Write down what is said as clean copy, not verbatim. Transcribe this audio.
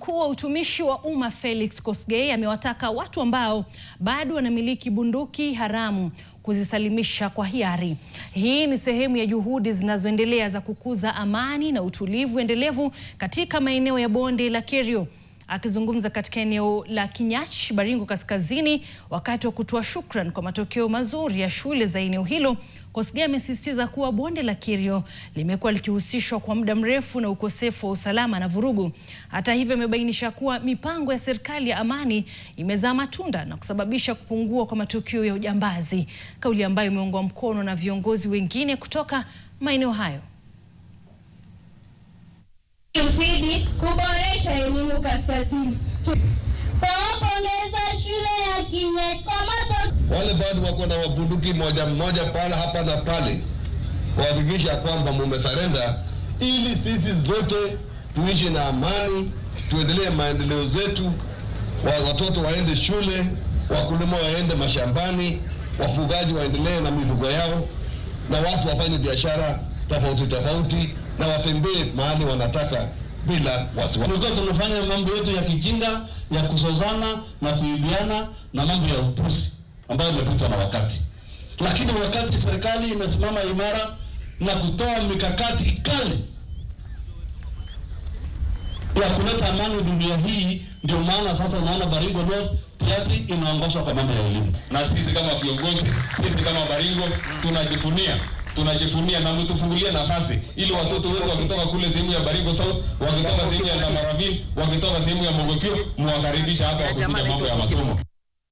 Mkuu wa utumishi wa umma Felix Kosgei amewataka watu ambao bado wanamiliki bunduki haramu kuzisalimisha kwa hiari. Hii ni sehemu ya juhudi zinazoendelea za kukuza amani na utulivu endelevu katika maeneo ya bonde la Kerio. Akizungumza katika eneo la Kinyach, Baringo Kaskazini, wakati wa kutoa shukrani kwa matokeo mazuri ya shule za eneo hilo, Kosgei amesisitiza kuwa bonde la Kerio limekuwa likihusishwa kwa muda mrefu na ukosefu wa usalama na vurugu. Hata hivyo, amebainisha kuwa mipango ya serikali ya amani imezaa matunda na kusababisha kupungua kwa matukio ya ujambazi, kauli ambayo imeungwa mkono na viongozi wengine kutoka maeneo hayo. Tuzidi kuboresha elimu kaskazini. Tuwapongeza shule ya Kinyach kwa wale bado wako na mabunduki moja pale hapa na pale, kuhakikisha kwamba mumesarenda, ili sisi zote tuishi na amani, tuendelee maendeleo zetu, watoto waende shule, wakulima waende mashambani, wafugaji waendelee na mifugo yao, na watu wafanye biashara tofauti na watembee mahali wanataka bila wasiwasi. Tulikuwa tunafanya mambo yetu ya kijinga, ya kusozana na kuibiana na mambo ya upuzi ambayo imepitwa na wakati. Lakini wakati serikali imesimama imara na kutoa mikakati kali ya kuleta amani dunia hii, ndio maana sasa unaona Baringo North tayari inaongozwa kwa mambo ya elimu. Na sisi kama viongozi, sisi kama Baringo tunajifunia na mtufungulie nafasi ili watoto wetu wakitoka kule sehemu ya Baringo South, wakitoka sehemu ya Namaravin, wakitoka sehemu ya Mogotio, muwakaribisha hapa kukuja mambo ya masomo.